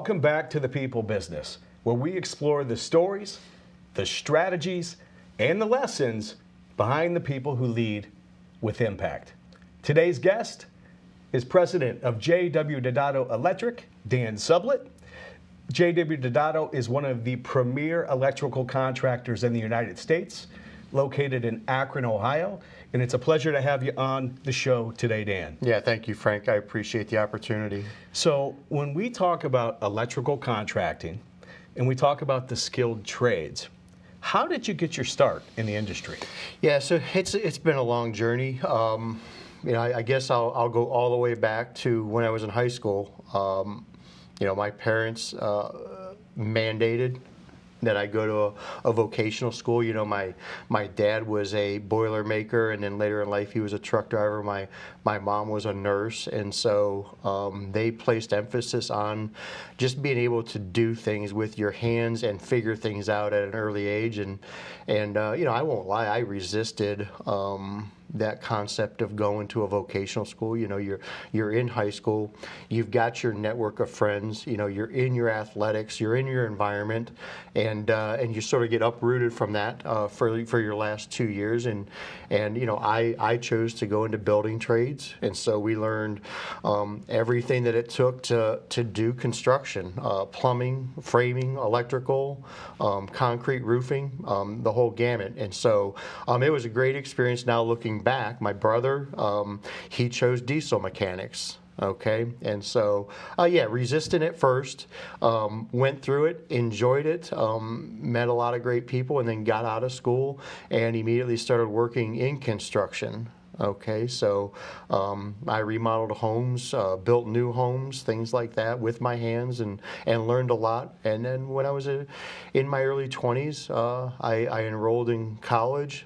Welcome back to The People Business, where we explore the stories, the strategies, and the lessons behind the people who lead with impact. Today's guest is president of J.W. Didado Electric, Dan Sublett. J.W. Didado is one of the premier electrical contractors in the United States, located in Akron, Ohio. And it's a pleasure to have you on the show today, Dan. Yeah, thank you, Frank. I appreciate the opportunity. So when we talk about electrical contracting and we talk about the skilled trades, how did you get your start in the industry? Yeah, so it's been a long journey. I guess I'll go all the way back to when I was in high school. My parents mandated that I go to a vocational school. You know, my dad was a boiler maker, and then later in life he was a truck driver. My mom was a nurse, and so they placed emphasis on just being able to do things with your hands and figure things out at an early age. And I won't lie, I resisted that concept of going to a vocational school. You know, you're in high school, you've got your network of friends, you're in your athletics, you're in your environment, and you sort of get uprooted from that for your last 2 years. And I chose to go into building trades, and so we learned everything that it took to do construction, plumbing, framing, electrical, concrete, roofing, the whole gamut. And so it was a great experience. Now looking back, my brother, he chose diesel mechanics. Okay, and so resistant at first, went through it, enjoyed it, met a lot of great people, and then got out of school and immediately started working in construction. Okay, so I remodeled homes, built new homes, things like that with my hands, and learned a lot. And then when I was in my early 20s, I enrolled in college,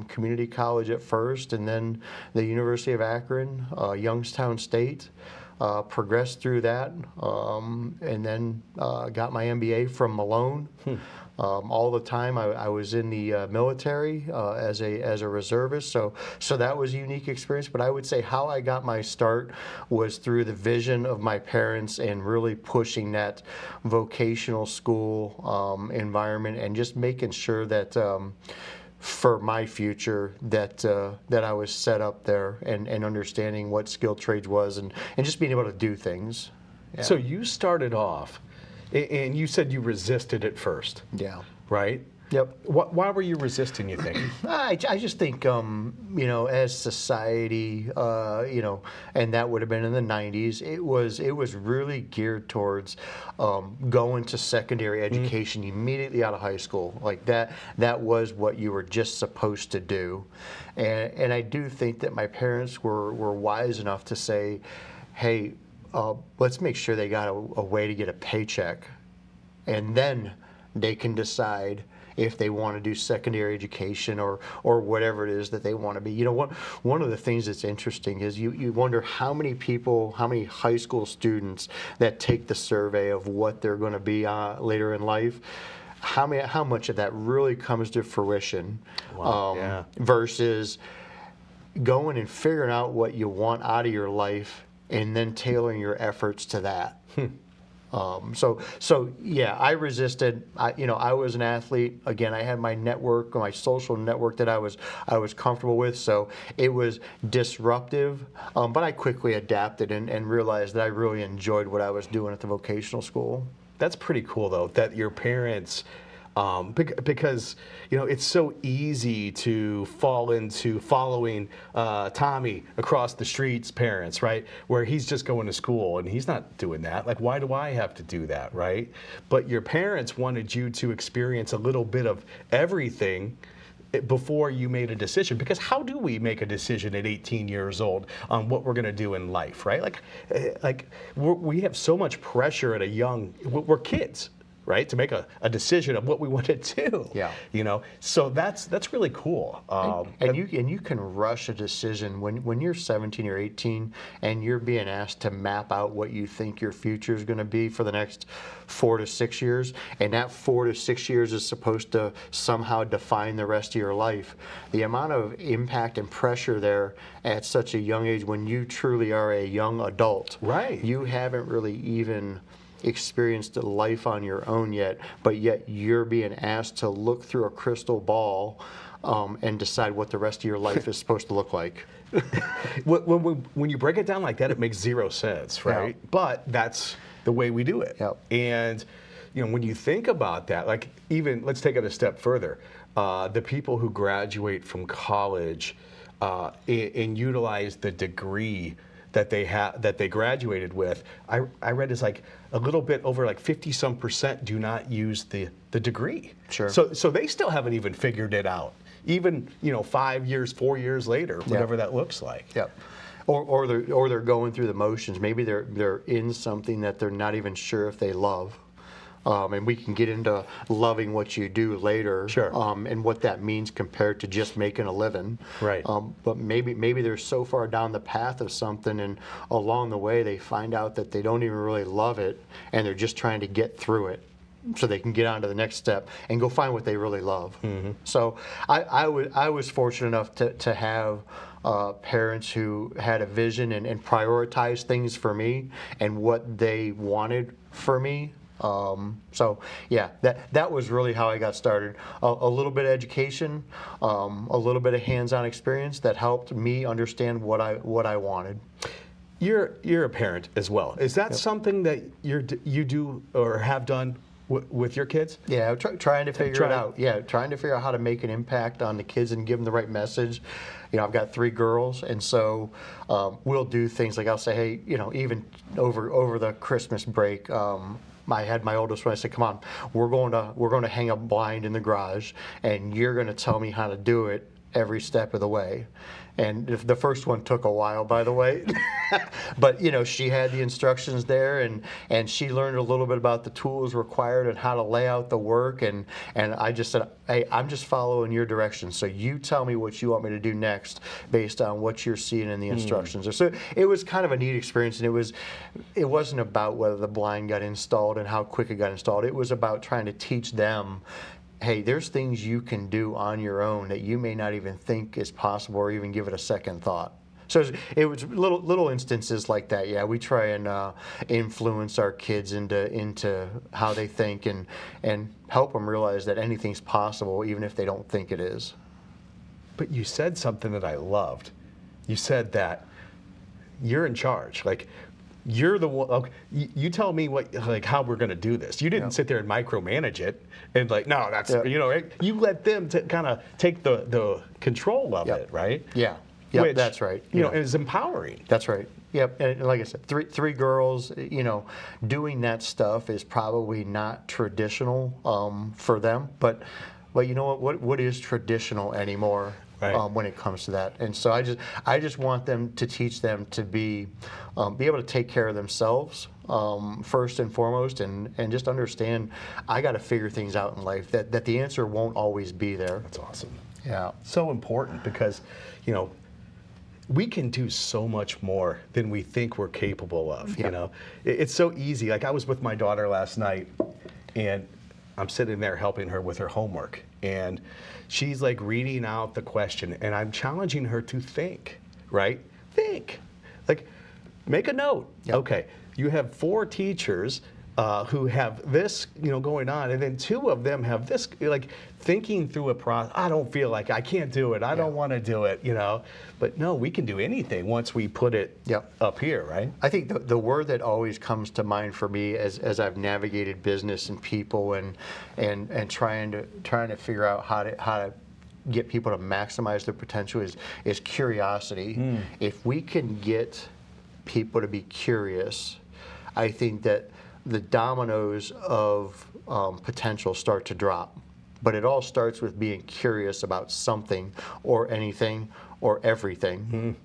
community college at first, and then the University of Akron, Youngstown State. Progressed through that, and then got my MBA from Malone. All the time I was in the military as a reservist, so that was a unique experience. But I would say how I got my start was through the vision of my parents and really pushing that vocational school environment, and just making sure that for my future that I was set up there, and understanding what skilled trades was, and just being able to do things. Yeah. So you started off, and you said you resisted at first. Yeah. Right? Yep. Why were you resisting, you think? I just think, as society, and that would have been in the 90s, it was really geared towards going to secondary education immediately out of high school. Like that was what you were just supposed to do. And I do think that my parents were wise enough to say, hey, let's make sure they got a way to get a paycheck, and then they can decide if they want to do secondary education or whatever it is that they want to be. One of the things that's interesting is you wonder how many high school students that take the survey of what they're going to be later in life, how much of that really comes to fruition. Wow. Versus going and figuring out what you want out of your life and then tailoring your efforts to that. I resisted. I was an athlete. Again, I had my network, my social network that I was comfortable with. So it was disruptive, but I quickly adapted and realized that I really enjoyed what I was doing at the vocational school. That's pretty cool, though, that your parents, because it's so easy to fall into following Tommy across the street's parents, right? Where he's just going to school and he's not doing that. Like, why do I have to do that, right? But your parents wanted you to experience a little bit of everything before you made a decision. Because how do we make a decision at 18 years old on what we're going to do in life, right? We have so much pressure at we're kids, right, to make a decision of what we want to do. Yeah. So that's really cool. And you can rush a decision when you're 17 or 18 and you're being asked to map out what you think your future is going to be for the next 4 to 6 years, and that 4 to 6 years is supposed to somehow define the rest of your life. The amount of impact and pressure there at such a young age, when you truly are a young adult, right? You haven't really even experienced life on your own yet, but yet you're being asked to look through a crystal ball and decide what the rest of your life is supposed to look like. When you break it down like that, it makes zero sense, right? Yeah. But that's the way we do it. Yep. And when you think about that, like even let's take it a step further. The people who graduate from college and utilize the degree that they graduated with, I read is like a little bit over like 50-some% do not use the degree. Sure. So they still haven't even figured it out. Even 5 years, 4 years later, whatever that looks like. Yep. Or they're going through the motions. Maybe they're in something that they're not even sure if they love. And we can get into loving what you do later, Sure. And what that means compared to just making a living. Right. But maybe they're so far down the path of something, and along the way they find out that they don't even really love it, and they're just trying to get through it, so they can get on to the next step and go find what they really love. Mm-hmm. So I was fortunate enough to have parents who had a vision and prioritized things for me and what they wanted for me. So yeah, that was really how I got started. A little bit of education, a little bit of hands-on experience that helped me understand what I wanted. You're a parent as well. Is that something that you do or have done with your kids? Yeah, trying to figure it out. Yeah, trying to figure out how to make an impact on the kids and give them the right message. I've got 3 girls, and so we'll do things like I'll say, hey, even over the Christmas break. I had my oldest one. I said, "Come on, we're going to hang a blind in the garage, and you're going to tell me how to do it every step of the way." And the first one took a while, by the way, but she had the instructions there, and she learned a little bit about the tools required and how to lay out the work, and I just said, hey, I'm just following your directions, so you tell me what you want me to do next based on what you're seeing in the instructions. So it was kind of a neat experience, and it wasn't about whether the blind got installed and how quick it got installed. It was about trying to teach them, hey, there's things you can do on your own that you may not even think is possible or even give it a second thought. So it was little instances like that. Yeah, we try and influence our kids into how they think and help them realize that anything's possible even if they don't think it is. But you said something that I loved. You said that you're in charge. Like, you're the one. Okay, you tell me how we're going to do this. You didn't sit there and micromanage it and no, that's right? You let them kind of take the control of it, right? Yeah. Yep, Which, that's right. Is empowering. That's right. Yep, and like I said, three girls. Doing that stuff is probably not traditional for them, but you know what is traditional anymore? Right. When it comes to that, and so I just want them to teach them to be able to take care of themselves first and foremost, and just understand I got to figure things out in life. That the answer won't always be there. That's awesome. Yeah. So important because, we can do so much more than we think we're capable of. Yeah. It's so easy. Like, I was with my daughter last night, and I'm sitting there helping her with her homework, and she's like reading out the question, and I'm challenging her to think, right? Think. Like, make a note. Yep. Okay, you have 4 teachers who have this, going on, and then 2 of them have this, thinking through a process. I don't feel like I can't do it. I don't want to do it, But no, we can do anything once we put it up here, right? I think the word that always comes to mind for me as I've navigated business and people and trying to figure out how to get people to maximize their potential is curiosity. If we can get people to be curious, I think that the dominoes of potential start to drop. But it all starts with being curious about something or anything or everything.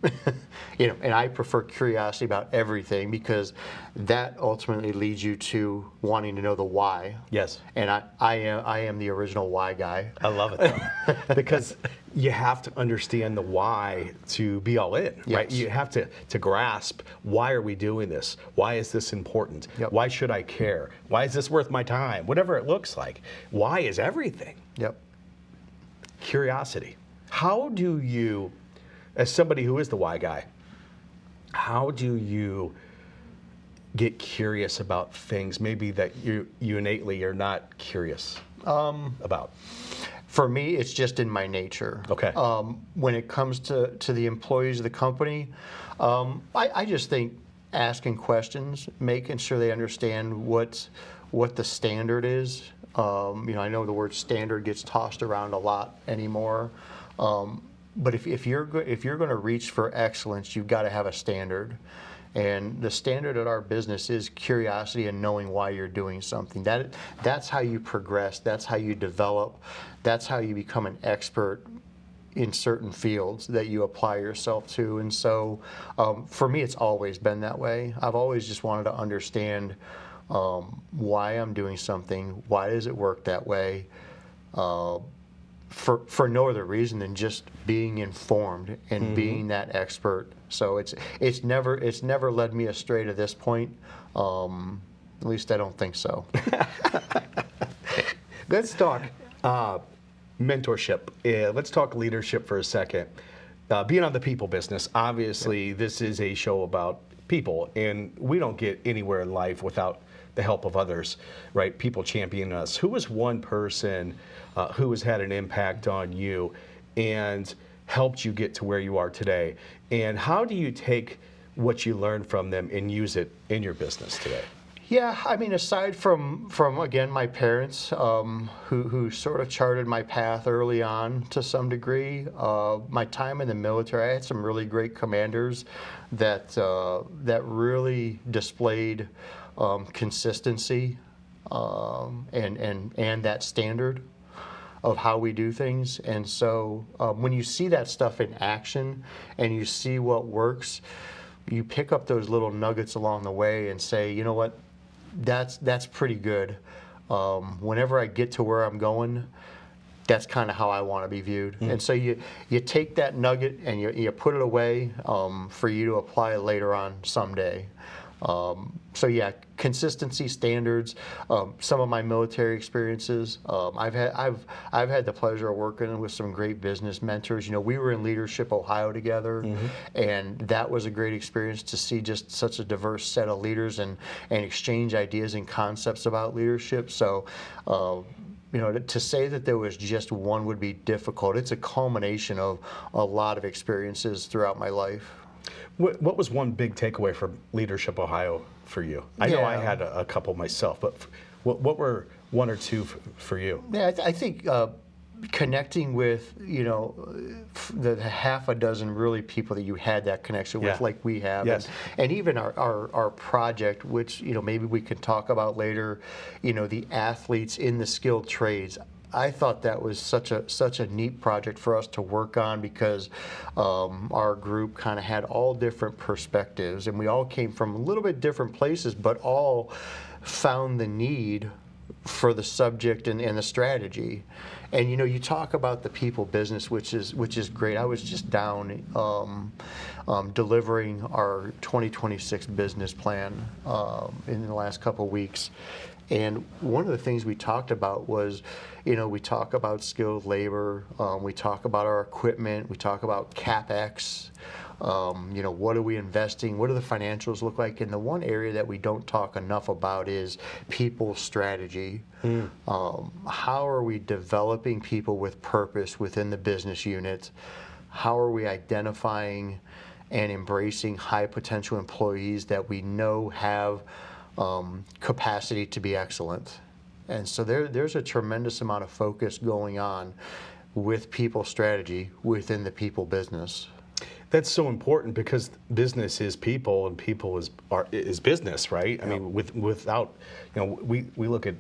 And I prefer curiosity about everything because that ultimately leads you to wanting to know the why. Yes. And I am the original why guy. I love it though. Because you have to understand the why to be all in, right? Yes. You have to grasp, why are we doing this? Why is this important? Yep. Why should I care? Why is this worth my time? Whatever it looks like. Why is everything. Yep. Curiosity. How do you, as somebody who is the why guy, how do you get curious about things maybe that you innately are not curious about? For me, it's just in my nature. Okay. When it comes to the employees of the company, I just think asking questions, making sure they understand what the standard is. I know the word standard gets tossed around a lot anymore, but if you're going to reach for excellence, you've got to have a standard. And the standard at our business is curiosity and knowing why you're doing something. That's how you progress. That's how you develop. That's how you become an expert in certain fields that you apply yourself to. And so for me, it's always been that way. I've always just wanted to understand why I'm doing something, why does it work that way, for no other reason than just being informed and being that expert. So it's never led me astray to this point. At least I don't think so. Let's talk mentorship. Let's talk leadership for a second. Being on the people business, obviously this is a show about people, and we don't get anywhere in life without the help of others, right? People championing us. Who is one person who has had an impact on you and helped you get to where you are today? And how do you take what you learned from them and use it in your business today? Yeah, I mean, aside from again my parents, who sort of charted my path early on to some degree, my time in the military, I had some really great commanders that really displayed consistency and that standard of how we do things. And so when you see that stuff in action and you see what works, you pick up those little nuggets along the way and say, you know what, that's pretty good. Whenever I get to where I'm going, that's kind of how I want to be viewed. And so you take that nugget and you put it away for you to apply later on someday. So yeah, consistency, standards. Some of my military experiences. I've had the pleasure of working with some great business mentors. We were in Leadership Ohio together, and that was a great experience to see just such a diverse set of leaders and exchange ideas and concepts about leadership. So. To say that there was just one would be difficult. It's a culmination of a lot of experiences throughout my life. What was one big takeaway from Leadership Ohio for you? I know I had a couple myself, but what were one or two for you? Yeah, I think connecting with the half a dozen really people that you had that connection with, like we have, yes. and even our project, which maybe we can talk about later. The athletes in the skilled trades. I thought that was such a neat project for us to work on because our group kind of had all different perspectives, and we all came from a little bit different places, but all found the need for the subject and the strategy. And you talk about the people business, which is great. I was just down delivering our 2026 business plan in the last couple of weeks. And one of the things we talked about was, we talk about skilled labor, we talk about our equipment, we talk about CapEx, what are we investing, what do the financials look like? And the one area that we don't talk enough about is people strategy. How are we developing people with purpose within the business unit? How are we identifying and embracing high potential employees that we know have capacity to be excellent? And so there's a tremendous amount of focus going on with people strategy within the people business. That's so important because business is people and people is business, right? I mean, without, we look at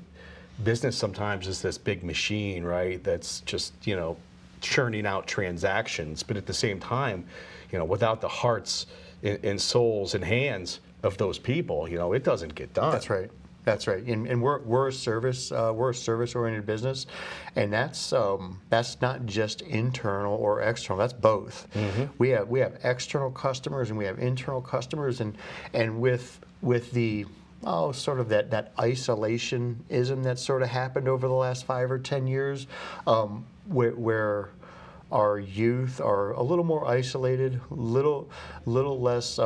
business sometimes as this big machine, right? That's just, churning out transactions. But at the same time, without the hearts and souls and hands of those people, it doesn't get done. That's right. That's right. And we're a service-oriented business, and that's not just internal or external. That's both. We have external customers and we have internal customers, and with the sort of that isolationism that sort of happened over the last 5 or 10 years, where our youth are a little more isolated, little less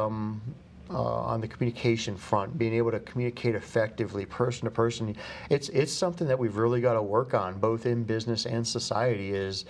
on the communication front, being able to communicate effectively, person to person. It's something that we've really got to work on, both in business and society. Is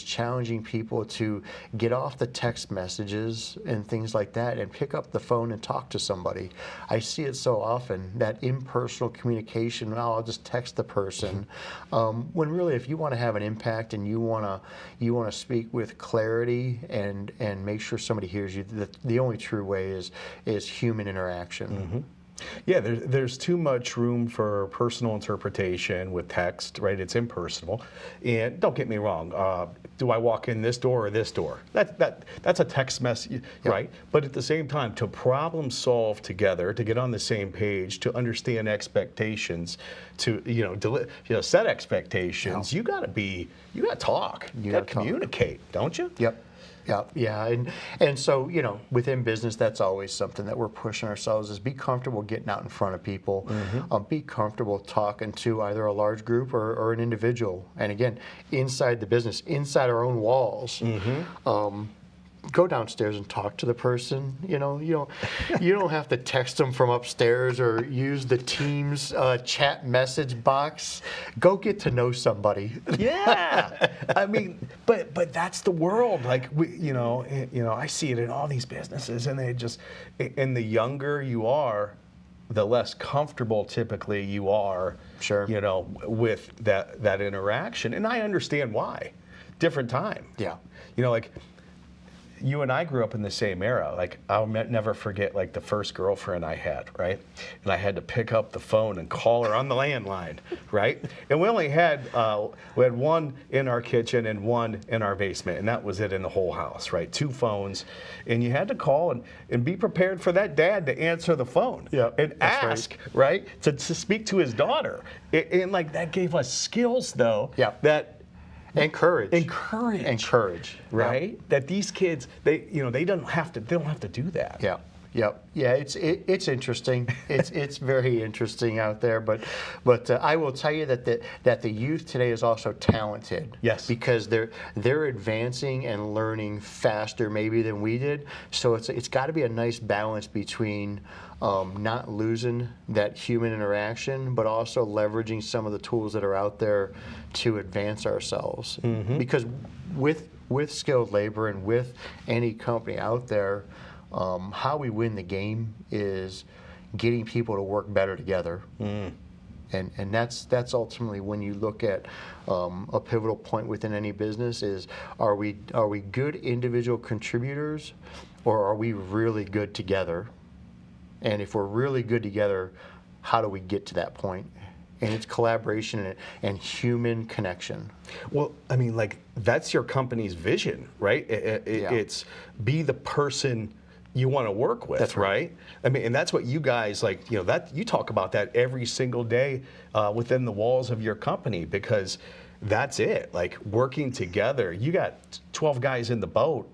challenging people to get off the text messages and things like that, and pick up the phone and talk to somebody. I see it so often, that impersonal communication. Oh, I'll just text the person, when really, if you want to have an impact and you want to speak with clarity and make sure somebody hears you, the only true way is human interaction. Mm-hmm. Yeah, there's too much room for personal interpretation with text, right? It's impersonal. And don't get me wrong, do I walk in this door or this door? That's a text message, right? But at the same time, to problem solve together, to get on the same page, to understand expectations, to set expectations, you got to talk, you got to communicate, don't you? Yep. Yeah, and so, within business, that's always something that we're pushing ourselves, is be comfortable getting out in front of people, be comfortable talking to either a large group or an individual, and again, inside the business, inside our own walls. Go downstairs and talk to the person. You don't have to text them from upstairs or use the Teams chat message box. Go get to know somebody. Yeah, I mean, but that's the world. Like I see it in all these businesses, and and the younger you are, the less comfortable typically you are. Sure. With that interaction, and I understand why. Different time. Yeah. Like, you and I grew up in the same era. Like, I'll never forget, like, the first girlfriend I had, right? And I had to pick up the phone and call her on the landline, right? And we only had one in our kitchen and one in our basement, and that was it in the whole house, right? 2 phones, and you had to call and be prepared for that dad to answer the phone and ask, right? To speak to his daughter, and like, that gave us skills though. And courage. Right? Yep. That these kids, they don't have to do that. Yeah, it's interesting. It's very interesting out there. But I will tell you that the youth today is also talented. Yes. Because they're advancing and learning faster maybe than we did. So it's got to be a nice balance between not losing that human interaction, but also leveraging some of the tools that are out there to advance ourselves. Because with skilled labor and with any company out there, how we win the game is getting people to work better together. And that's ultimately, when you look at a pivotal point within any business, is are we good individual contributors, or are we really good together? And if we're really good together, how do we get to that point? And it's collaboration and human connection. Well, I mean, like, that's your company's vision, right? It's be the person you want to work with. That's right. I mean, and that's what you guys, like, that you talk about that every single day within the walls of your company, because that's it. Like, working together. You got 12 guys in the boat,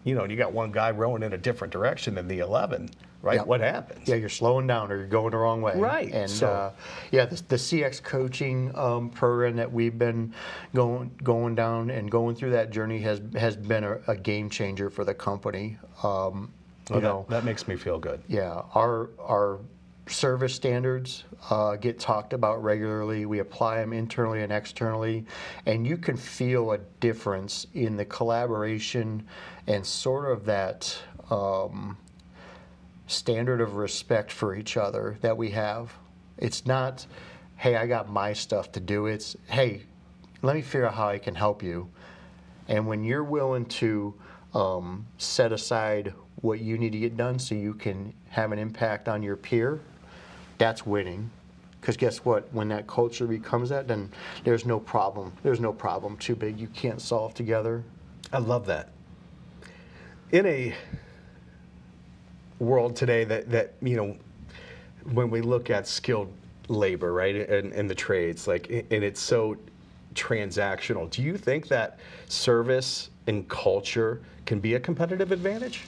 and you got one guy rowing in a different direction than the 11. Right? Yep. What happens? Yeah, you're slowing down or you're going the wrong way. Right. And the CX coaching program that we've been going down and going through that journey has been a game changer for the company. That makes me feel good. Yeah, our service standards get talked about regularly. We apply them internally and externally, and you can feel a difference in the collaboration and sort of that standard of respect for each other that we have. It's not, hey, I got my stuff to do. It's, hey, let me figure out how I can help you. And when you're willing to set aside what you need to get done so you can have an impact on your peer, that's winning. Because guess what? When that culture becomes that, then there's no problem. There's no problem too big you can't solve together. I love that. In a world today that when we look at skilled labor, right, and the trades, like, and it's so transactional, do you think that service and culture can be a competitive advantage?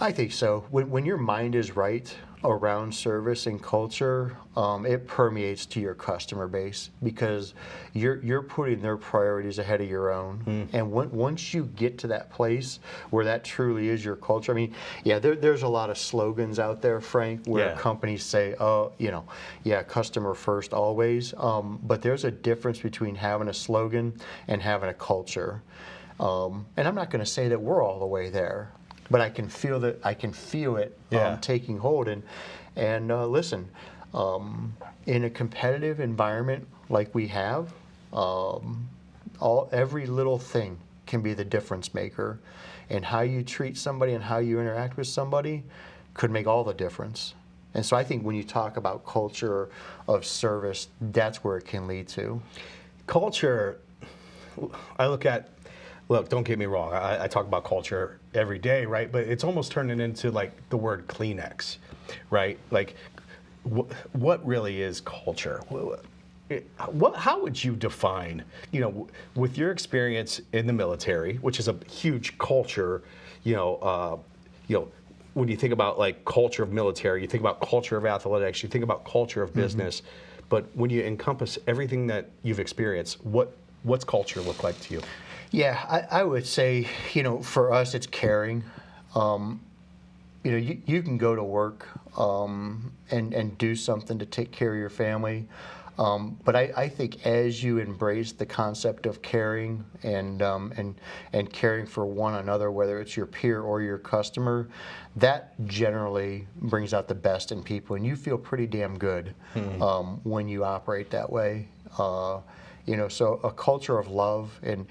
I think so. When your mind is right, around service and culture, it permeates to your customer base because you're putting their priorities ahead of your own. And once you get to that place where that truly is your culture, I mean, yeah, there's a lot of slogans out there, Frank, where companies say, oh, yeah, customer first always. But there's a difference between having a slogan and having a culture. And I'm not going to say that we're all the way there, but I can feel that. I can feel it taking hold. And listen, in a competitive environment like we have, every little thing can be the difference maker, and how you treat somebody and how you interact with somebody could make all the difference. And so I think when you talk about culture of service, that's where it can lead to. Culture, look, don't get me wrong, I talk about culture every day, right? But it's almost turning into like the word Kleenex, right? Like, what really is culture? How would you define, with your experience in the military, which is a huge culture, when you think about like culture of military, you think about culture of athletics, you think about culture of business, but when you encompass everything that you've experienced, what's culture look like to you? Yeah, I would say, for us, it's caring. You can go to work and do something to take care of your family. But I think as you embrace the concept of caring and caring for one another, whether it's your peer or your customer, that generally brings out the best in people, and you feel pretty damn good when you operate that way. So a culture of love, and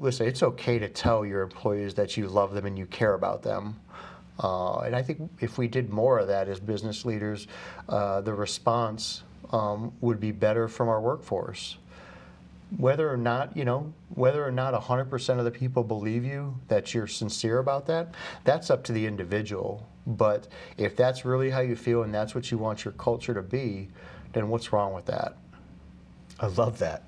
listen, it's okay to tell your employees that you love them and you care about them. And I think if we did more of that as business leaders, the response would be better from our workforce. Whether or not 100% of the people believe you, that you're sincere about that, that's up to the individual. But if that's really how you feel and that's what you want your culture to be, then what's wrong with that? I love that,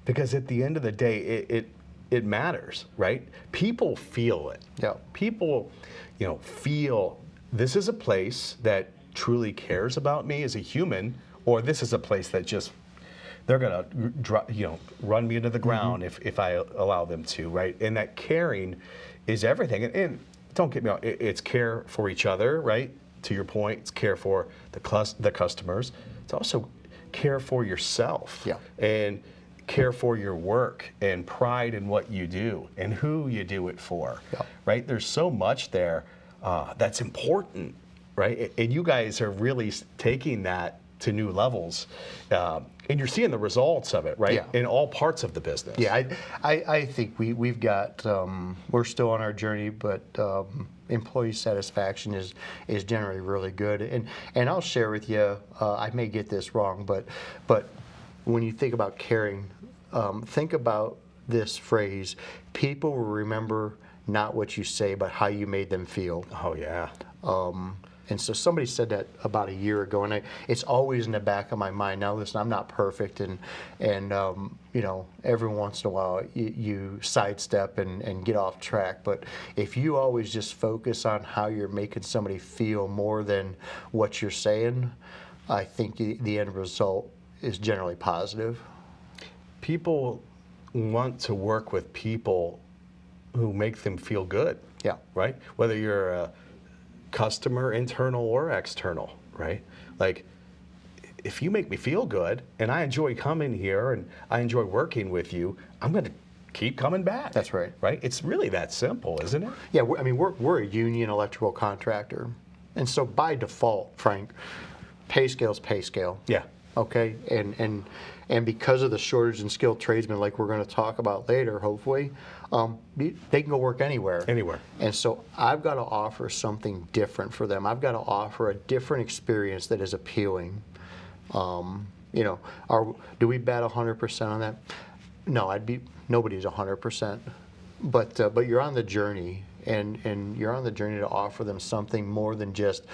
because at the end of the day, it matters, right? People feel it. Yeah. People, feel this is a place that truly cares about me as a human, or this is a place that just they're gonna, run me into the ground if I allow them to, right? And that caring is everything. And don't get me wrong, it's care for each other, right? To your point, it's care for the customers. It's also care for yourself. Yeah. And care for your work and pride in what you do and who you do it for, right? There's so much there that's important, right? And you guys are really taking that to new levels, and you're seeing the results of it, right? In all parts of the business. Yeah, I think we've got, we're still on our journey, but employee satisfaction is generally really good. And I'll share with you, I may get this wrong, but when you think about caring, think about this phrase: people will remember not what you say, but how you made them feel. Oh, yeah. And so somebody said that about a year ago, and it's always in the back of my mind. Now, listen, I'm not perfect, and every once in a while you sidestep and get off track. But if you always just focus on how you're making somebody feel more than what you're saying, I think the end result is generally positive. People want to work with people who make them feel good. Yeah. Right? Whether you're a customer, internal or external, right? Like, if you make me feel good and I enjoy coming here and I enjoy working with you, I'm going to keep coming back. That's right. Right? It's really that simple, isn't it? Yeah, we're a union electrical contractor. And so by default, Frank, pay scale's pay scale. Yeah. Okay? And because of the shortage in skilled tradesmen, like we're going to talk about later, hopefully, they can go work anywhere. Anywhere. And so I've got to offer something different for them. I've got to offer a different experience that is appealing. Do we bet 100% on that? No, nobody's 100%. But you're on the journey, and you're on the journey to offer them something more than just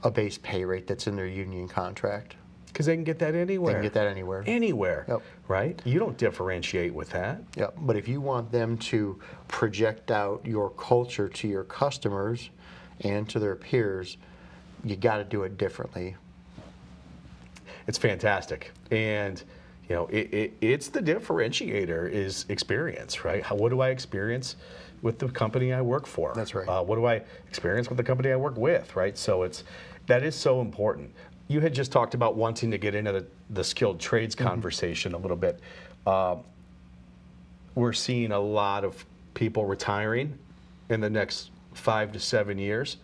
a base pay rate that's in their union contract. Because they can get that anywhere. They can get that anywhere. Anywhere. Yep. Right? You don't differentiate with that. Yeah, but if you want them to project out your culture to your customers and to their peers, you got to do it differently. It's fantastic, and you know it's the differentiator is experience, right? What do I experience with the company I work for? That's right. What do I experience with the company I work with, right? So that is so important. You had just talked about wanting to get into the skilled trades conversation a little bit. We're seeing a lot of people retiring in the next 5 to 7 years.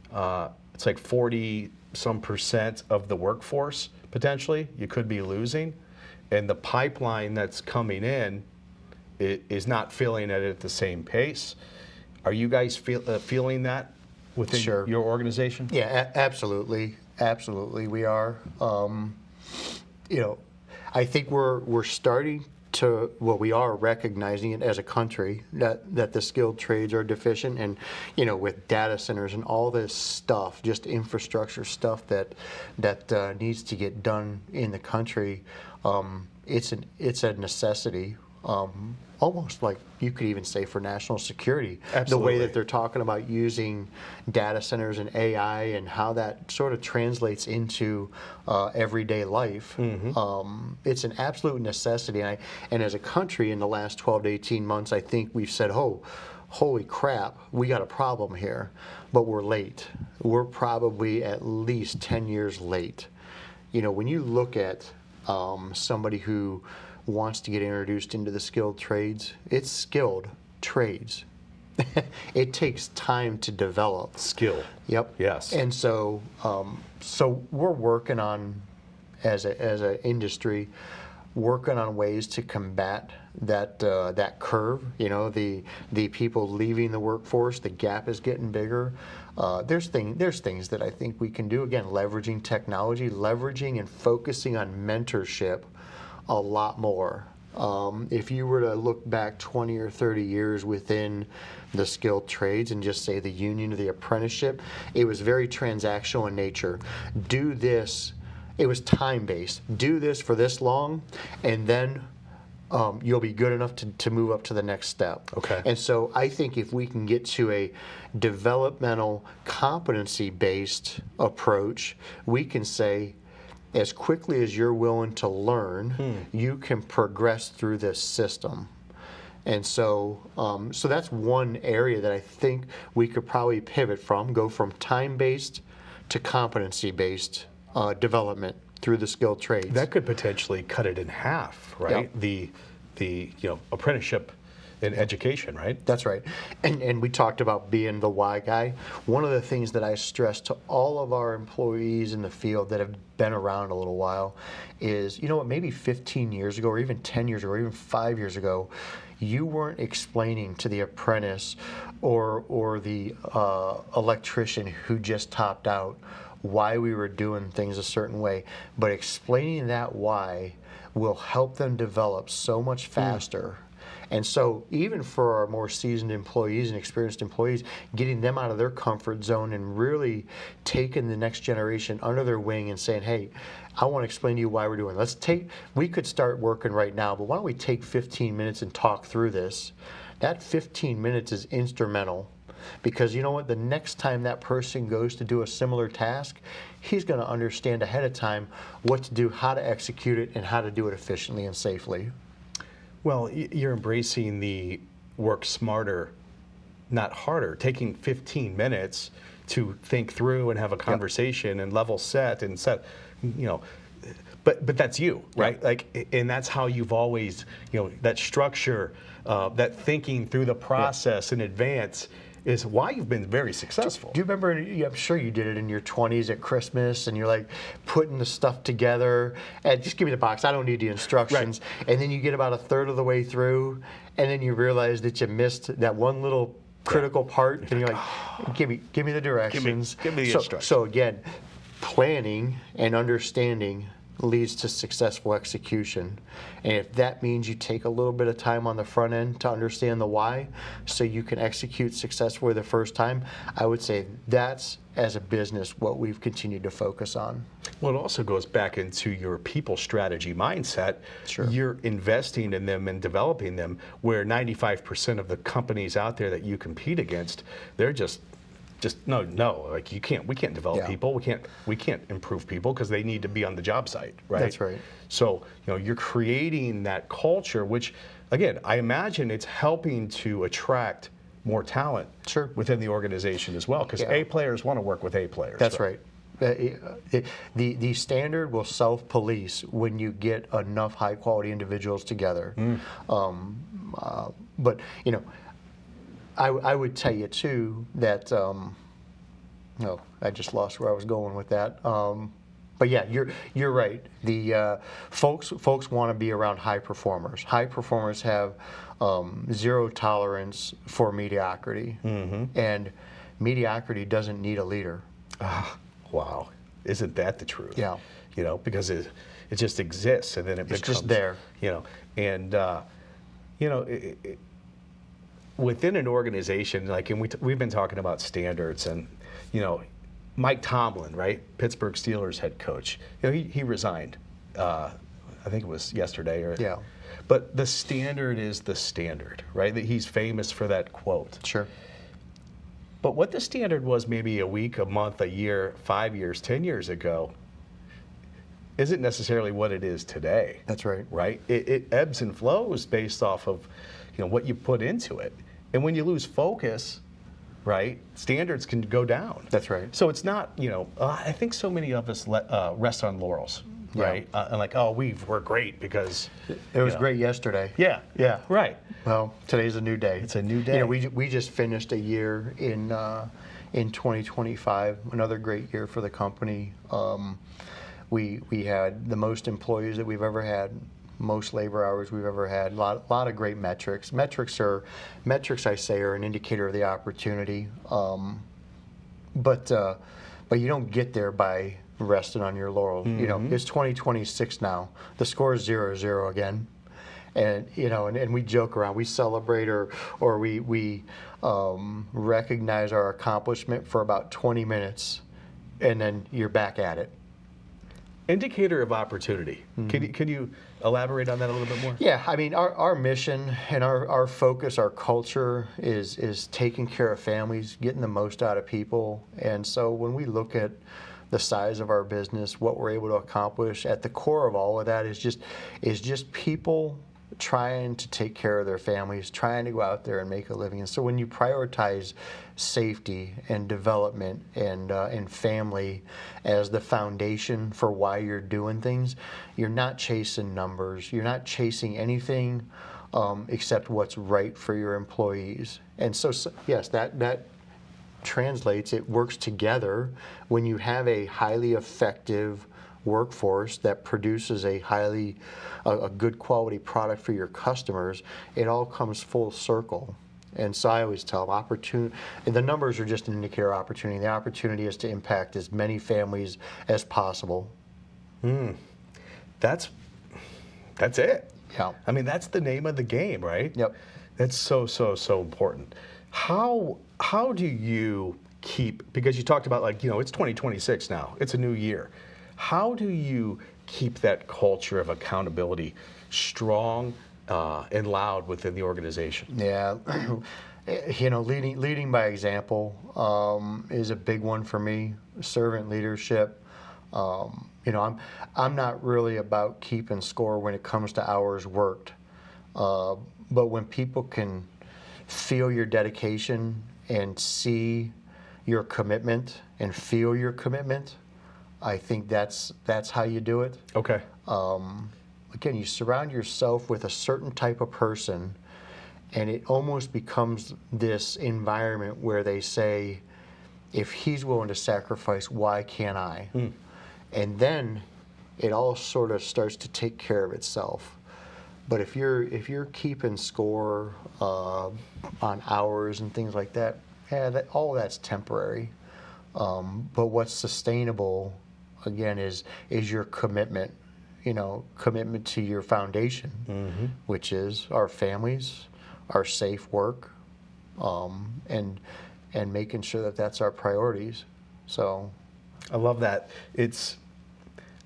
It's like 40% of the workforce potentially you could be losing, and the pipeline that's coming in is not filling it at the same pace. Are you guys feeling that within Sure. your organization? Yeah, absolutely, absolutely, we are. You know, I think we're starting to, well, we are recognizing it as a country that the skilled trades are deficient, and you know, with data centers and all this stuff, just infrastructure stuff that needs to get done in the country, it's a necessity. Almost like you could even say for national security. Absolutely. The way that they're talking about using data centers and AI and how that sort of translates into everyday life. It's an absolute necessity. And as a country in the last 12 to 18 months, I think we've said, oh, holy crap, we got a problem here. But we're late. We're probably at least 10 years late. You know, when you look at somebody who wants to get introduced into the skilled trades, it's skilled trades. It takes time to develop. Skill. Yep. Yes. And so, so we're working on, as an industry, working on ways to combat that curve. You know, the people leaving the workforce, the gap is getting bigger. There's things that I think we can do. Again, leveraging technology, leveraging and focusing on mentorship a lot more. If you were to look back 20 or 30 years within the skilled trades and just say the union or the apprenticeship, it was very transactional in nature. Do this, it was time-based. Do this for this long, and then you'll be good enough to move up to the next step. Okay. And so I think if we can get to a developmental competency-based approach, we can say, as quickly as you're willing to learn, you can progress through this system. And so, so that's one area that I think we could probably pivot from, go from time-based to competency-based development through the skilled trades. That could potentially cut it in half, right? Yep. The apprenticeship in education, right? That's right. And we talked about being the why guy. One of the things that I stress to all of our employees in the field that have been around a little while is, you know what, maybe 15 years ago or even 10 years ago or even 5 years ago, you weren't explaining to the apprentice or the electrician who just topped out why we were doing things a certain way, but explaining that why will help them develop so much faster. And so even for our more seasoned employees and experienced employees, getting them out of their comfort zone and really taking the next generation under their wing and saying, hey, I want to explain to you why we're doing it. We could start working right now, but why don't we take 15 minutes and talk through this? That 15 minutes is instrumental, because you know what, the next time that person goes to do a similar task, he's going to understand ahead of time what to do, how to execute it, and how to do it efficiently and safely. Well, you're embracing the work smarter, not harder. Taking 15 minutes to think through and have a conversation and level set and set, you know, but that's you, right? Yep. Like, and that's how you've always, you know, that structure, that thinking through the process in advance is why you've been very successful. Do you remember, I'm sure you did it in your 20s at Christmas, and you're like putting the stuff together, and just give me the box, I don't need the instructions. Right. And then you get about a third of the way through, and then you realize that you missed that one little critical part, and you're like, give me the directions. Give me the instructions. So again, planning and understanding leads to successful execution. And if that means you take a little bit of time on the front end to understand the why so you can execute successfully the first time, I would say that's, as a business, what we've continued to focus on. Well, it also goes back into your people strategy mindset. Sure. You're investing in them and developing them, where 95% of the companies out there that you compete against, they're just just no, like we can't develop Yeah. people, we can't improve people because they need to be on the job site, right? That's right. So, you're creating that culture, which, again, I imagine it's helping to attract more talent Sure. within the organization as well, because Yeah. A players want to work with A players. That's right. The standard will self-police when you get enough high-quality individuals together. But I would tell you too that no, I just lost where I was going with that. But yeah, you're right. The folks want to be around high performers. High performers have zero tolerance for mediocrity, and mediocrity doesn't need a leader. Wow, isn't that the truth? Yeah. Because it just exists, and then it It's becomes just there. And within an organization, like, and we've been talking about standards, and Mike Tomlin, right, Pittsburgh Steelers head coach, he resigned. I think it was yesterday, or Yeah. But the standard is the standard, right? That he's famous for that quote. Sure. But what the standard was maybe a week, a month, a year, 5 years, 10 years ago, isn't necessarily what it is today. That's right. Right? It ebbs and flows based off of what you put into it. And when you lose focus, right, standards can go down. That's right. So it's not, I think so many of us rest on laurels, Yeah. right? And like, oh, we're great because It was great yesterday. Yeah. Yeah. Right. Well, today's a new day. It's a new day. We just finished a year in 2025, another great year for the company. We had the most employees that we've ever had, most labor hours we've ever had. A lot of great metrics. Metrics, I say, are an indicator of the opportunity. But you don't get there by resting on your laurels. It's 2026 now. The score is 0-0 again. And and we joke around, we celebrate or we recognize our accomplishment for about 20 minutes, and then you're back at it. Indicator of opportunity. Can you elaborate on that a little bit more? Yeah, I mean, our mission and our focus, our culture is taking care of families, getting the most out of people. And so when we look at the size of our business, what we're able to accomplish, at the core of all of that is just people trying to take care of their families, trying to go out there and make a living. And so when you prioritize safety and development and family as the foundation for why you're doing things, you're not chasing numbers. You're not chasing anything except what's right for your employees. And so yes, that translates, it works together when you have a highly effective workforce that produces a good quality product for your customers. It all comes full circle. And so I always tell them, opportunity, and the numbers are just an indicator of opportunity. The opportunity is to impact as many families as possible. That's it. Yeah. I mean, that's the name of the game, right? Yep. That's so important. How do you keep, because you talked about, like, it's 2026 now, it's a new year. How do you keep that culture of accountability strong and loud within the organization? Yeah, leading by example is a big one for me. Servant leadership. I'm not really about keeping score when it comes to hours worked, but when people can feel your dedication and see your commitment and feel your commitment, I think that's how you do it. Okay. Again, you surround yourself with a certain type of person, and it almost becomes this environment where they say, if he's willing to sacrifice, why can't I? And then it all sort of starts to take care of itself. But if you're keeping score on hours and things like that, all that's temporary. But what's sustainable, again, is your commitment. Commitment to your foundation, which is our families, our safe work, and making sure that that's our priorities. So, I love that.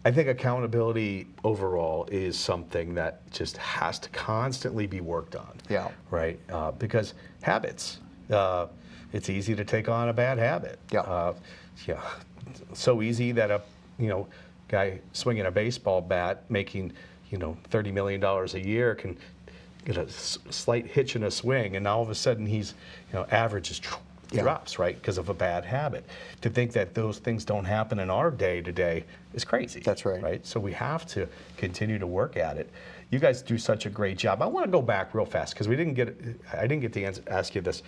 I think accountability overall is something that just has to constantly be worked on. Yeah. Right? Because habits, it's easy to take on a bad habit. Yeah. Yeah, so easy that a guy swinging a baseball bat making $30 million a year can get a slight hitch in a swing, and all of a sudden he's average is drops, right, because of a bad habit. To think that those things don't happen in our day to day is crazy. That's right. Right. So we have to continue to work at it. You guys do such a great job. I want to go back real fast because I didn't get to ask you this.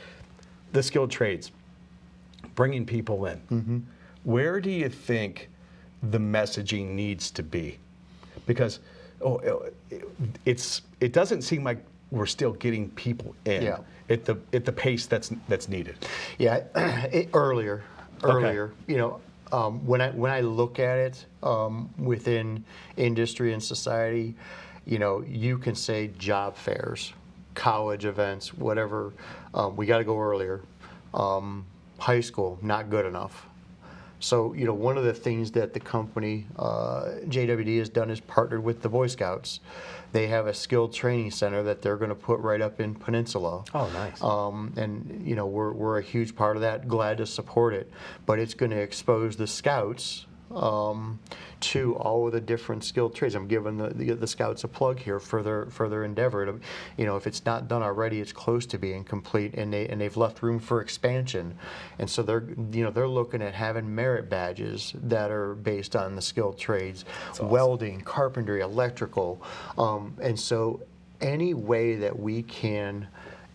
The skilled trades, bringing people in. Mm-hmm. Where do you think the messaging needs to be? Because it doesn't seem like we're still getting people in at the pace that's needed. Yeah, earlier. Okay. When I look at it within industry and society, you can say job fairs, college events, whatever. We got to go earlier. High school, not good enough. So, one of the things that the company, JWD, has done is partnered with the Boy Scouts. They have a skilled training center that they're going to put right up in Peninsula. Oh, nice. And, we're a huge part of that, glad to support it. But it's going to expose the Scouts to all of the different skilled trades. I'm giving the Scouts a plug here for their endeavor. If it's not done already, it's close to being complete, and they've left room for expansion. And so they're looking at having merit badges that are based on the skilled trades, awesome. Welding, carpentry, electrical, and so any way that we can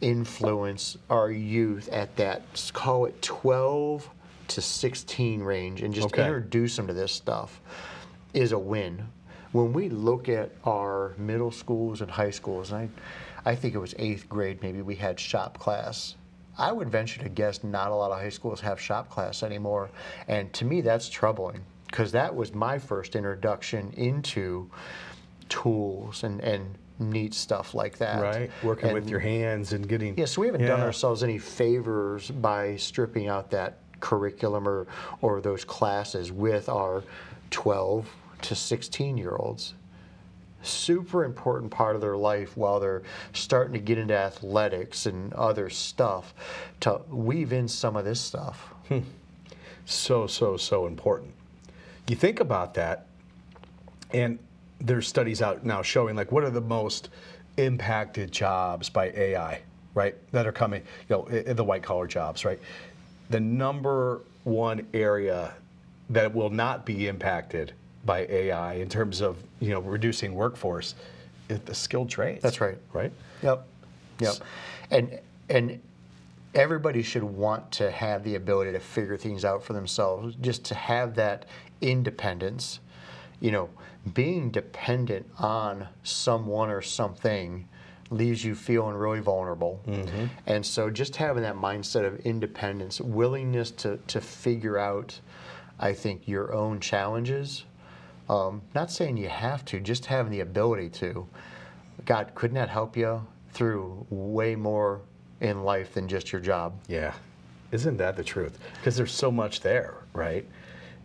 influence our youth at that, call it 12 to 16 range, and just introduce them to this stuff is a win. When we look at our middle schools and high schools, and I think it was 8th grade maybe, we had shop class. I would venture to guess not a lot of high schools have shop class anymore, and to me that's troubling, because that was my first introduction into tools and neat stuff like that. Right, working with your hands and getting... Yeah, so we haven't done ourselves any favors by stripping out that curriculum or those classes with our 12 to 16-year-olds. Super important part of their life while they're starting to get into athletics and other stuff, to weave in some of this stuff. So important. You think about that, and there's studies out now showing like what are the most impacted jobs by AI, right? That are coming, the white collar jobs, right? The number one area that will not be impacted by AI in terms of reducing workforce is the skilled trades. That's right. Right. Yep. And everybody should want to have the ability to figure things out for themselves, just to have that independence. Being dependent on someone or something leaves you feeling really vulnerable. Mm-hmm. And so just having that mindset of independence, willingness to figure out, I think, your own challenges. Not saying you have to, just having the ability to. God, couldn't that help you through way more in life than just your job? Yeah. Isn't that the truth? Because there's so much there, right?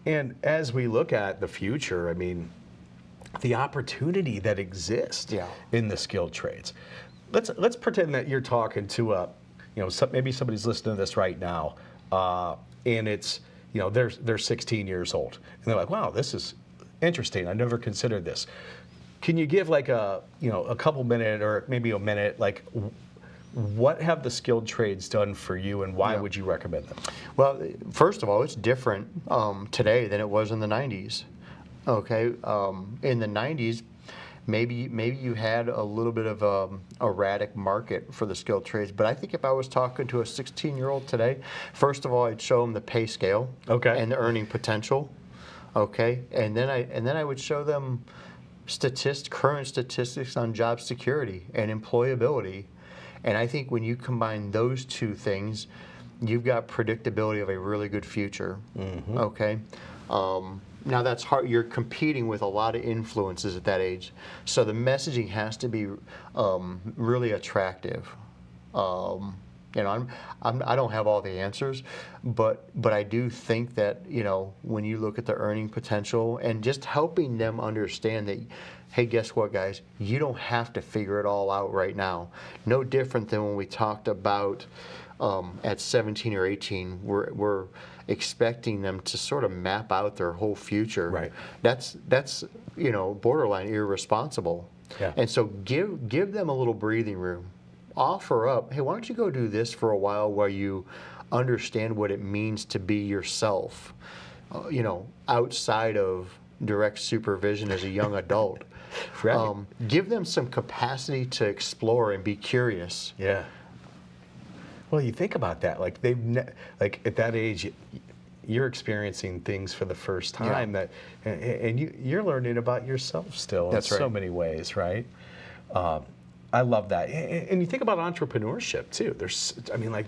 And as we look at the future, I mean, the opportunity that exists in the skilled trades. Let's pretend that you're talking to maybe somebody's listening to this right now, and it's they're 16 years old, and they're like, wow, this is interesting. I never considered this. Can you give like a couple minute or maybe a minute, like what have the skilled trades done for you, and why would you recommend them? Well, first of all, it's different today than it was in the 90s. Okay, in the 90s, maybe you had a little bit of a erratic market for the skilled trades. But I think if I was talking to a 16-year-old today, first of all, I'd show them the pay scale and the earning potential. Okay, and then I would show them current statistics on job security and employability. And I think when you combine those two things, you've got predictability of a really good future. Mm-hmm. Okay. Now that's hard. You're competing with a lot of influences at that age, so the messaging has to be really attractive. I don't have all the answers, but I do think that when you look at the earning potential and just helping them understand that, hey, guess what, guys? You don't have to figure it all out right now. No different than when we talked about at 17 or 18, we're expecting them to sort of map out their whole future. Right. That's borderline irresponsible. Yeah. And so give them a little breathing room. Offer up, hey, why don't you go do this for a while you understand what it means to be yourself, outside of direct supervision as a young adult. Right. Give them some capacity to explore and be curious. Yeah. Well, you think about that. Like like at that age, you're experiencing things for the first time and you're learning about yourself still in so many ways, right? I love that. And you think about entrepreneurship too.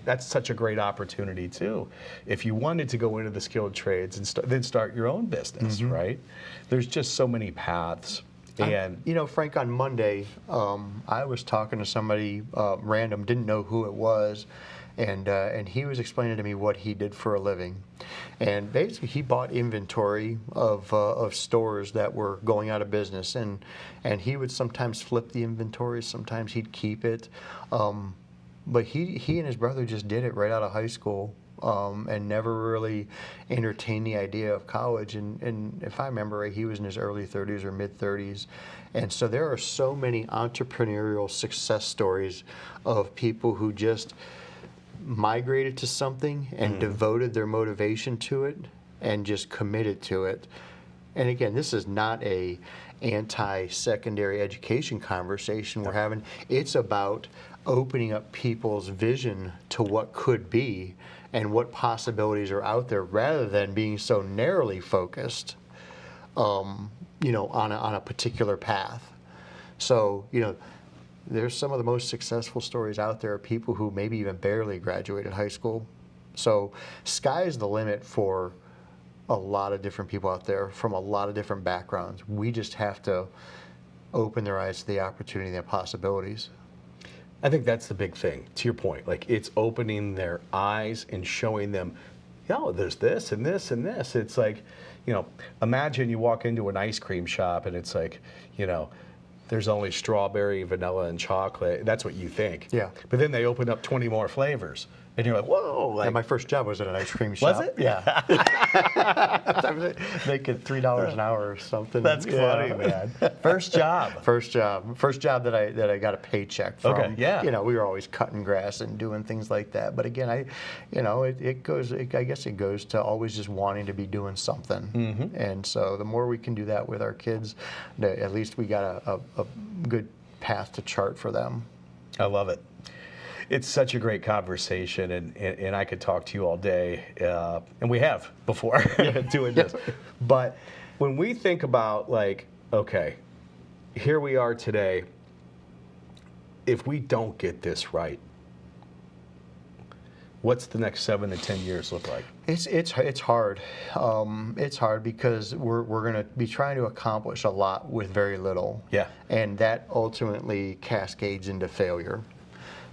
That's such a great opportunity too. If you wanted to go into the skilled trades and then start your own business, right? There's just so many paths. And Frank, on Monday, I was talking to somebody random, didn't know who it was, and he was explaining to me what he did for a living. And basically, he bought inventory of stores that were going out of business, and he would sometimes flip the inventory, sometimes he'd keep it. But he and his brother just did it right out of high school. And never really entertained the idea of college. And if I remember right, he was in his early 30s or mid 30s. And so there are so many entrepreneurial success stories of people who just migrated to something and devoted their motivation to it and just committed to it. And again, this is not a anti-secondary education conversation we're having. It's about opening up people's vision to what could be and what possibilities are out there, rather than being so narrowly focused, on a particular path. So, there's some of the most successful stories out there of people who maybe even barely graduated high school. So, sky's the limit for a lot of different people out there from a lot of different backgrounds. We just have to open their eyes to the opportunity and the possibilities. I think that's the big thing, to your point. Like, it's opening their eyes and showing them, there's this and this and this. It's like, imagine you walk into an ice cream shop and it's like, there's only strawberry, vanilla, and chocolate. That's what you think. Yeah. But then they open up 20 more flavors. And you're like, whoa. Like, my first job was at an ice cream shop. Was it? Yeah. I was making $3 an hour or something. That's funny, man. First job. First job that I got a paycheck from. Okay, yeah. We were always cutting grass and doing things like that. But again, I guess it goes to always just wanting to be doing something. And so the more we can do that with our kids, at least we got a good path to chart for them. I love it. It's such a great conversation, and I could talk to you all day, and we have before doing this. But when we think about, like, okay, here we are today, if we don't get this right, what's the next 7 to 10 years look like? It's hard. It's hard because we're going to be trying to accomplish a lot with very little. Yeah. And that ultimately cascades into failure.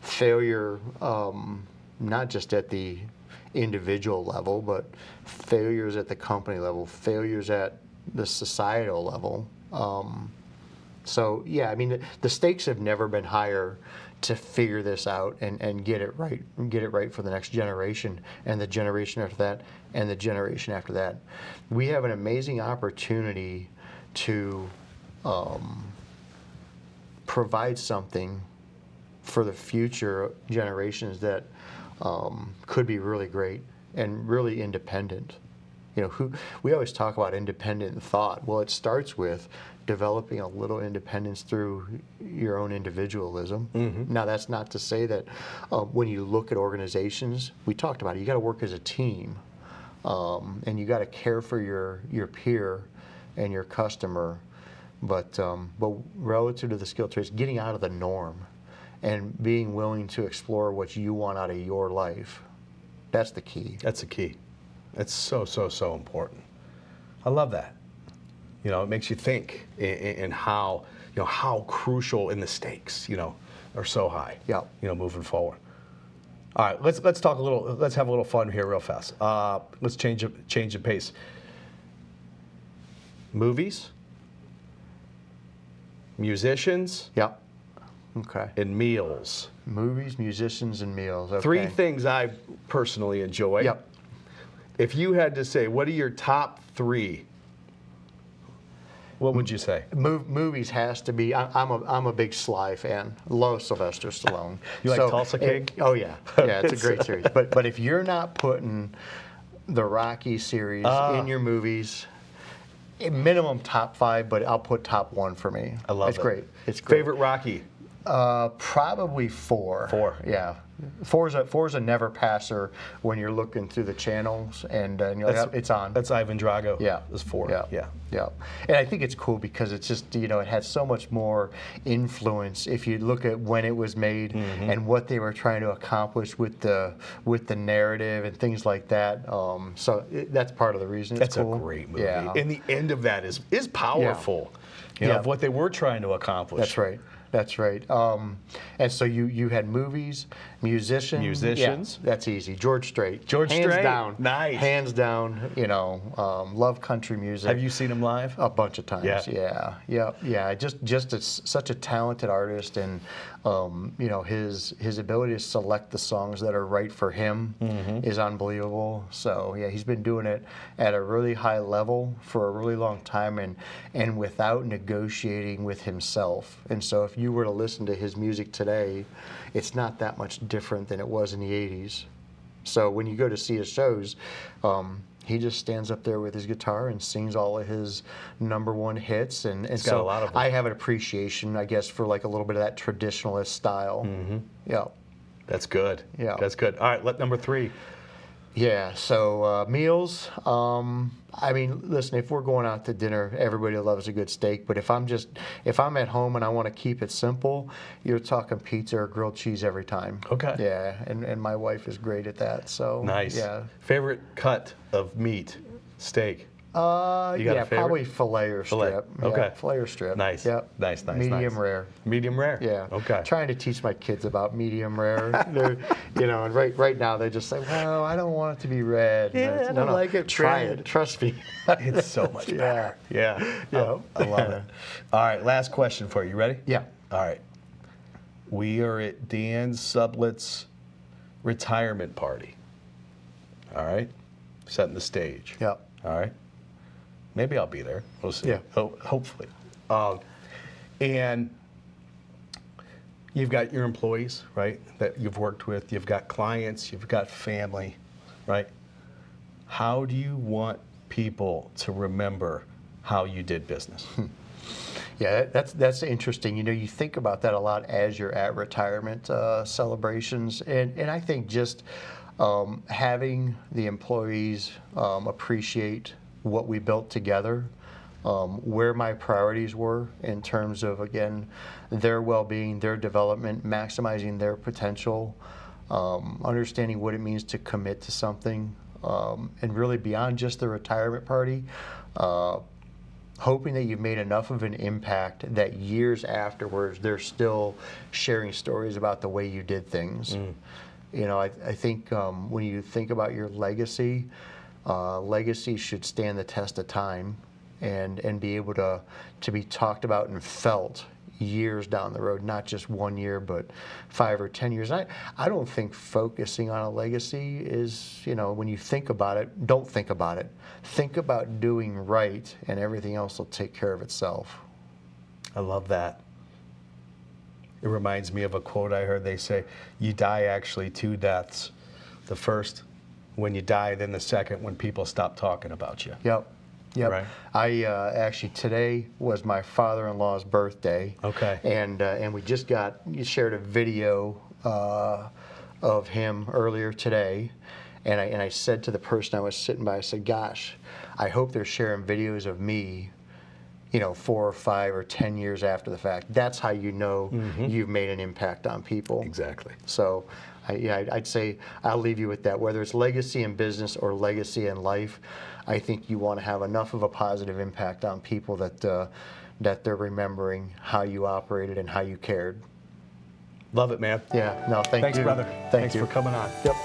Failure, not just at the individual level, but failures at the company level, failures at the societal level. So yeah, I mean, the stakes have never been higher to figure this out and get it right for the next generation, and the generation after that, and the generation after that. We have an amazing opportunity to provide something for the future generations that could be really great and really independent. We always talk about independent thought. Well, it starts with developing a little independence through your own individualism. Now, that's not to say that when you look at organizations, we talked about it, you got to work as a team, and you got to care for your peer and your customer. But relative to the skill trades, getting out of the norm and being willing to explore what you want out of your life, that's the key. That's the key. That's so important. I love that. It makes you think in how, how crucial, and the stakes, are so high. Yeah. Moving forward. All right, let's talk a little. Let's have a little fun here, real fast. Let's change the pace. Movies, musicians. Yeah. Okay. and meals. Movies, musicians, and meals. Okay. 3 things I personally enjoy. Yep. If you had to say, what are your top 3? What would you say? Movies has to be. I'm a big Sly fan. Love Sylvester Stallone. You like Tulsa King? Oh yeah, yeah. It's a great series. But if you're not putting the Rocky series in your movies, minimum top 5, but I'll put top 1 for me. I love it. It's great. It's great. Favorite Rocky? Probably 4. 4. Yeah. Four's a never passer when you're looking through the channels and you're like, "Oh, it's on." That's Ivan Drago. Yeah. It's 4. Yeah. And I think it's cool because it's just, it had so much more influence if you look at when it was made and what they were trying to accomplish with the narrative and things like that. That's part of the reason it's cool. That's a great movie. Yeah. And the end of that is powerful. You know, of what they were trying to accomplish. That's right. That's right. And so you had movies, musicians. Yeah, that's easy. George Strait. George hands Strait. down. Nice. Hands down. Love country music. Have you seen him live? A bunch of times. Yeah. Yeah. Just such a talented artist, and his ability to select the songs that are right for him is unbelievable. So yeah, he's been doing it at a really high level for a really long time, and without negotiating with himself. And so if you were to listen to his music today, it's not that much different than it was in the 80s. So when you go to see his shows, he just stands up there with his guitar and sings all of his #1 hits. And got so a lot of them. I have an appreciation, I guess, for like a little bit of that traditionalist style. Yeah. That's good. Yeah. That's good. All right, number 3. Yeah, so meals. I mean, listen, if we're going out to dinner, everybody loves a good steak. But if I'm at home and I want to keep it simple, you're talking pizza or grilled cheese every time. Okay. Yeah, and my wife is great at that. So Nice. Yeah. Favorite cut of meat, steak? You got a favorite? Probably filet or strip. Okay. Yeah, filet or strip. Nice. Yep. Nice. Medium rare. Medium rare? Yeah. Okay. Trying to teach my kids about medium rare. And right now they just say, well, I don't want it to be red. Yeah, I don't like it Try red. it. Trust me. It's so much better. Yeah. I love it. All right, last question for you. Ready? Yeah. All right. We are at Dan Sublett's retirement party. All right? Setting the stage. Yeah. All right? Maybe I'll be there. We'll see. Yeah. Hopefully. And you've got your employees, right, that you've worked with. You've got clients. You've got family, right? How do you want people to remember how you did business? Yeah, that's interesting. You think about that a lot as you're at retirement celebrations, and I think just having the employees appreciate what we built together, where my priorities were in terms of, again, their well-being, their development, maximizing their potential, understanding what it means to commit to something, and really beyond just the retirement party, hoping that you've made enough of an impact that years afterwards they're still sharing stories about the way you did things. I think when you think about your legacy, legacy should stand the test of time and be able to be talked about and felt years down the road, not just 1 year, but 5 or 10 years. I don't think focusing on a legacy is, when you think about it, don't think about it. Think about doing right, and everything else will take care of itself. I love that. It reminds me of a quote I heard. They say, you die actually 2 deaths. The first when you die, then the second when people stop talking about you. Yep. Right. I actually, today was my father-in-law's birthday. Okay. And we just shared a video of him earlier today, and I said to the person I was sitting by, I said, gosh, I hope they're sharing videos of me, 4 or 5 or 10 years after the fact. That's how you know you've made an impact on people. Exactly. So, I'd say I'll leave you with that. Whether it's legacy in business or legacy in life, I think you want to have enough of a positive impact on people that they're remembering how you operated and how you cared. Love it, man. Yeah. No, thanks, brother. Thanks for coming on. Yep.